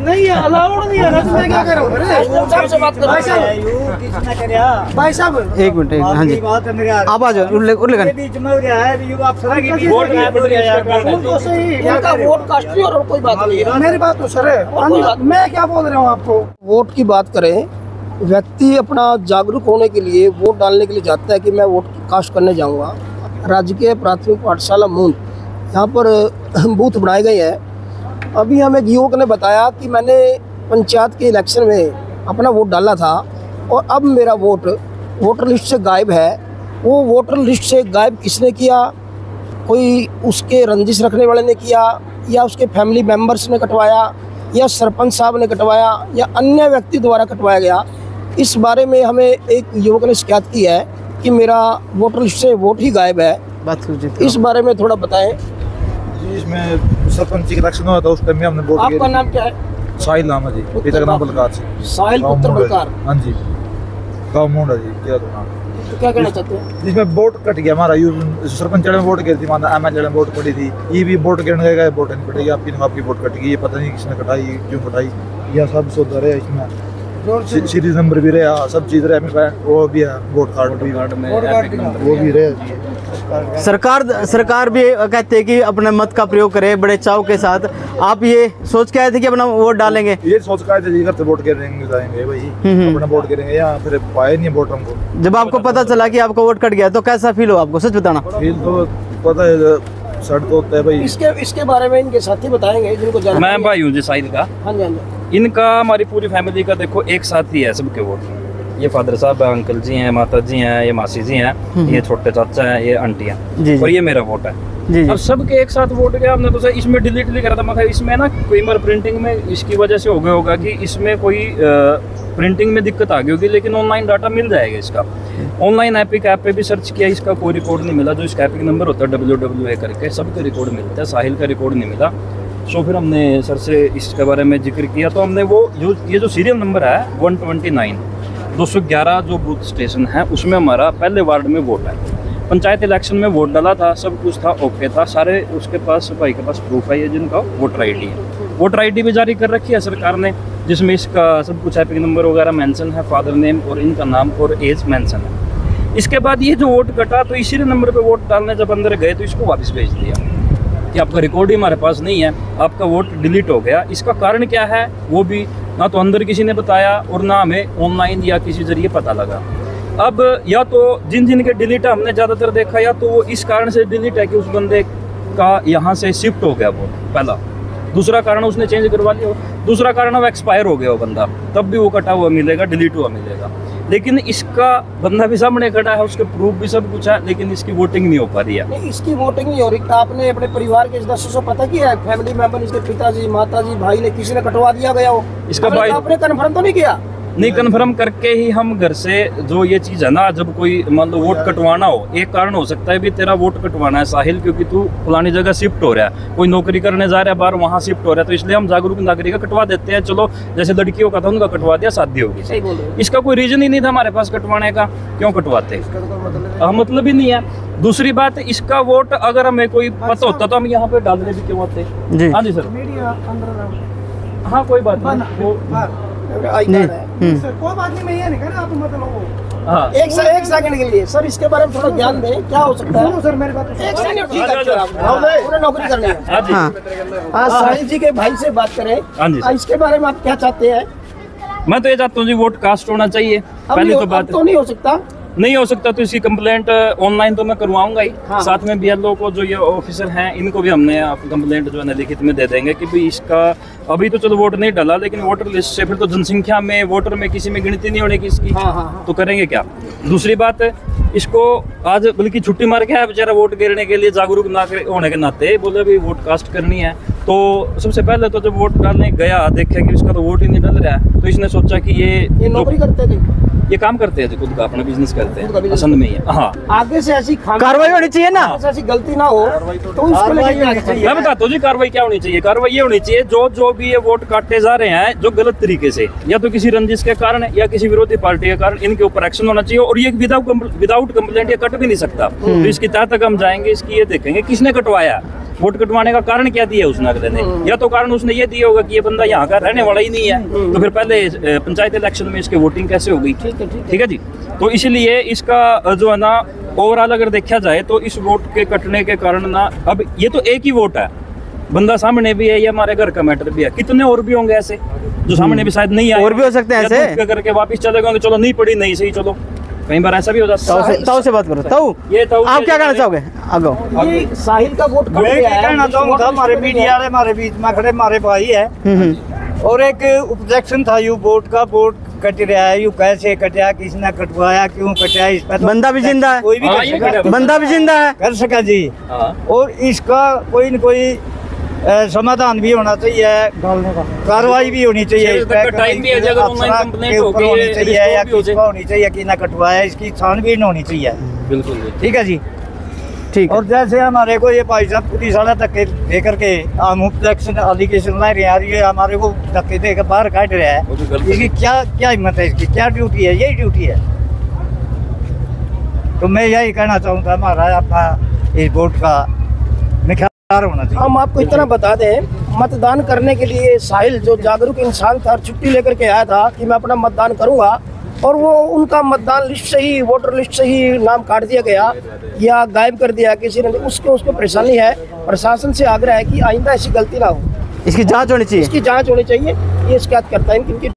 नहीं है, अलाउड नहीं है ना, मैं क्या कर रहा हूँ? भाई साहब एक मिनट, हाँ जी आप आ जाओ, कोई बात नहीं है, मेरी बात तो सर है, मैं क्या बोल रहा हूँ आपको। वोट की बात करें, व्यक्ति अपना जागरूक होने के लिए वोट डालने के लिए जाता है कि मैं वोट कास्ट करने जाऊंगा। राजकीय प्राथमिक पाठशाला मूंद यहाँ पर बूथ बनाए गए हैं। अभी हमें युवक ने बताया कि मैंने पंचायत के इलेक्शन में अपना वोट डाला था और अब मेरा वोट वोटर लिस्ट से गायब है। वो वोटर लिस्ट से गायब किसने किया? कोई उसके रंजिश रखने वाले ने किया, या उसके फैमिली मेम्बर्स ने कटवाया, या सरपंच साहब ने कटवाया, या अन्य व्यक्ति द्वारा कटवाया गया। इस बारे में हमें एक युवक ने शिकायत की है कि मेरा वोटर लिस्ट से वोट ही गायब है। बात इस बारे में थोड़ा बताएं। जी, इसमें सरपंच की इलेक्शन हुआ था, उस टाइम में हमने वोट आपका नाम क्या है? साहिल नाम है जी, पिता का नाम बलकार से। साहिल पुत्र बलकार। हाँ जी, गाँव मोंडा जी, क्या तो नाम। तो क्या कहना चाहते हैं? जिसमें वोट कट गया हमारा, सरपंच में वोट गिरी थी, माना एमएलए में वोट पड़ी थी, ये भी वोट गिरने गए, वोट नहीं पड़ेगी आपकी वोट कट गई, ये पता नहीं किसने कटाई, क्यों कटाई, यह सब सुधर है इसमें, सीरीज नंबर भी रहा, सब चीज रहे, वो भी है, वोट कार्ड में वो भी रहे। सरकार भी कहते हैं कि अपने मत का प्रयोग करें बड़े चाव के साथ। आप ये सोच के आए थे कि अपना वोट डालेंगे? ये सोच के आए थे जी, घर से वोट गिरेंगे जाएंगे भाई, अपना वोट गिरेंगे, यहाँ फिर पाए नहीं वोट हमको। जब आपको पता चला कि आपका वोट कट गया तो कैसा फील हुआ आपको, सच बताना? फील तो पता है, सड़ तो होता है भाई। इसके बारे में इनके साथी बताएंगे जिनको जानकारी। मैं भाई हूँ जी साहिल का। हाँ जी, हाँ जी। इनका हमारी पूरी फैमिली का देखो एक साथ ही है सबके वोट। ये फादर साहब है, अंकल जी हैं, माता जी हैं, ये मासी जी हैं, ये छोटे चाचा हैं, ये आंटी हैं, और ये मेरा वोट है। अब सबके एक साथ वोट गया। हमने तो सर इसमें डिलीट नहीं करा था, मैं इसमें ना कोई बार प्रिंटिंग में इसकी वजह से हो गया होगा कि इसमें कोई प्रिंटिंग में दिक्कत आ गई होगी, लेकिन ऑनलाइन डाटा मिल जाएगा इसका। ऑनलाइन एपिक ऐप पे भी सर्च किया, इसका कोई रिकॉर्ड नहीं मिला। जो इसका एपिक नंबर होता है WWA करके, सबके रिकॉर्ड मिलता है, साहिल का रिकॉर्ड नहीं मिला। सो फिर हमने सर से इसके बारे में जिक्र किया, तो हमने वो ये जो सीरियल नंबर है 129 211 जो बूथ स्टेशन है, उसमें हमारा पहले वार्ड में वोट है। पंचायत इलेक्शन में वोट डाला था, सब कुछ था, ओके था, सारे उसके पास भाई के पास प्रूफ है, ये जिनका वोटर ID है। वोटर ID भी जारी कर रखी है सरकार ने, जिसमें इसका सब कुछ एपिक नंबर वगैरह मेंशन है, फादर नेम और इनका नाम और एज मेंशन है। इसके बाद ये जो वोट कटा, तो इसी नंबर पे वोट डालने जब अंदर गए तो इसको वापस भेज दिया कि आपका रिकॉर्ड ही हमारे पास नहीं है, आपका वोट डिलीट हो गया। इसका कारण क्या है वो भी ना तो अंदर किसी ने बताया और ना हमें ऑनलाइन या किसी जरिए पता लगा। अब या तो जिन के डिलीट हमने ज़्यादातर देखा, या तो वो इस कारण से डिलीट है कि उस बंदे का यहाँ से शिफ्ट हो गया वोट, पहला। दूसरा कारण उसने चेंज करवा लिया हो, दूसरा कारण वो एक्सपायर हो गया हो बंदा, तब भी वो कटा हुआ मिलेगा, डिलीट हुआ मिलेगा। लेकिन इसका बंदा भी सामने खड़ा है, उसके प्रूफ भी सब कुछ है, लेकिन इसकी वोटिंग नहीं हो पा रही है। नहीं, इसकी वोटिंग नहीं हो रही। आपने अपने परिवार के सदस्यों को पता किया है, फैमिली मेंबर, इसके पिताजी, माताजी, भाई ने किसी ने कटवा दिया गया हो? इसका भाई आपने कन्फर्म तो नहीं किया? नहीं, कन्फर्म करके ही हम घर से जो ये चीज़ है ना, जब कोई मान लो वोट कटवाना हो, एक कारण हो सकता है भी तेरा वोट कटवाना है साहिल, क्योंकि तू फलानी जगह शिफ्ट हो रहा है, कोई नौकरी करने जा रहा है बाहर, वहाँ शिफ्ट हो रहा है, तो इसलिए हम जागरूक नागरिक कटवा देते हैं। चलो जैसे लड़कियों का था, उनका कटवा दिया, शादी होगी। इसका कोई रीजन ही नहीं था हमारे पास कटवाने का, क्यों कटवाते? मतलब ही नहीं है। दूसरी बात, इसका वोट अगर हमें कोई पता होता तो हम यहाँ पे डालने भी क्यों आते? हाँ जी सर, हाँ कोई बात नहीं, कोई बात नहीं, मैं ये नहीं कह रहा आप मतलब। हाँ, एक सेकंड के लिए सर इसके बारे में थोड़ा ज्ञान दें, क्या हो सकता है सर? मेरे बात एक सेकंड, ठीक है, पूरा नौकरी करनी है। हाँ, साहिल जी के भाई से बात करें, इसके बारे में आप क्या चाहते हैं? मैं तो ये चाहता हूँ जी वोट कास्ट होना चाहिए। पहले तो बात तो नहीं हो सकता, नहीं हो सकता, तो इसकी कंप्लेंट ऑनलाइन तो मैं करवाऊंगा ही। हाँ। साथ में BLO को जो ये ऑफिसर हैं, इनको भी हमने कंप्लेंट जो है लिखित में दे देंगे कि भाई इसका अभी तो चलो वोट नहीं डाला, लेकिन वोटर लिस्ट से फिर तो जनसंख्या में वोटर में किसी में गिनती नहीं होने की इसकी। हाँ। तो करेंगे क्या? दूसरी बात, इसको आज बल्कि छुट्टी मार के है बेचारा वोट गिरने के लिए, जागरूक ना होने के नाते बोले भी वोट कास्ट करनी है। तो सबसे पहले तो जब वोट डालने गया, देखा कि इसका तो वोट ही नहीं डल रहा है, तो इसने सोचा कि ये नौकरी करते थे, ये काम करते हैं, खुद का अपना बिजनेस करते हैं, पसंद में ही है। हाँ, आगे से ऐसी कार्रवाई होनी चाहिए ना, ऐसी गलती ना हो, तो इसको मैं बताता हूँ जी कार्रवाई क्या होनी चाहिए। कार्रवाई ये होनी चाहिए, जो भी ये वोट काटे जा रहे हैं जो गलत तरीके से, या तो किसी रंजिश के कारण या किसी विरोधी पार्टी के कारण, इनके ऊपर एक्शन होना चाहिए। और ये विदाउट कंप्लेंट ये कट भी नहीं सकता। तो इसकी तह तक हम जाएंगे, इसकी ये देखेंगे किसने कटवाया। वोट कटवाने का कारण क्या दिया उसने अगले ने? या तो कारण उसने ये दिया होगा कि ये बंदा यहाँ का रहने वाला ही नहीं है, तो फिर पहले पंचायत इलेक्शन में इसकी वोटिंग कैसे हो गई? ठीक है जी। तो इसलिए इसका जो है ना ओवरऑल अगर देखा जाए तो इस वोट के कटने के कारण ना, अब ये तो एक ही वोट है, बंदा सामने भी है, ये हमारे घर का मैटर भी है, कितने और भी होंगे ऐसे जो सामने भी शायद नहीं आए, और भी हो सकते हैं ऐसे करके वापस चले गए, चलो नहीं पड़ी नहीं सही, चलो कई बार ऐसा भी हो जाता है। ताऊ से बात करो। ताऊ, आप क्या कहना चाहोगे? आगो। ये साहिल का वोट मैं क्या कहना चाहूँगा, हमारे मीडिया वाले हमारे बीच में खड़े हमारे भाई है, और एक ऑब्जेक्शन था यू वोट का, वोट कट रहा है, यू कैसे कटा, किसने कटवाया, क्यों कटा, इस पर बंदा भी जिंदा है, कोई भी कर सका, बंदा भी जिंदा है, कर सका जी। और इसका कोई न कोई समाधान भी होना चाहिए, कार्रवाई भी होनी चाहिए, इस पे टाइम भी है, अगर ऑनलाइन कंप्लेंट ऊपर होनी चाहिए या किसको होनी चाहिए कि ना कटवाया, इसकी छानबीन होनी चाहिए। बिल्कुल ठीक है जी, ठीक। और जैसे हमारे को ये भाई साहब पुलिस वाला धक्के दे करके हम ऑब्जेक्शन एलिगेशन ला रहे हैं, ये हमारे को धक्के दे कर बाहर काट रहा है, इसकी क्या हिम्मत है, इसकी क्या ड्यूटी है? यही ड्यूटी है। तो मैं यही कहना चाहूँगा, हमारा अपना इस वोट का निखार होना चाहिए। हम आपको इतना बता दें, मतदान करने के लिए साहिल जो जागरूक इंसान था, छुट्टी लेकर के आया था कि मैं अपना मतदान करूंगा, और वो उनका मतदान लिस्ट से ही, वोटर लिस्ट से ही नाम काट दिया गया या गायब कर दिया किसी ने, उसको परेशानी है। प्रशासन से आग्रह है कि आइंदा ऐसी गलती ना हो, इसकी जांच होनी चाहिए, इसकी जांच होनी चाहिए। ये शिकायत करता है इनकी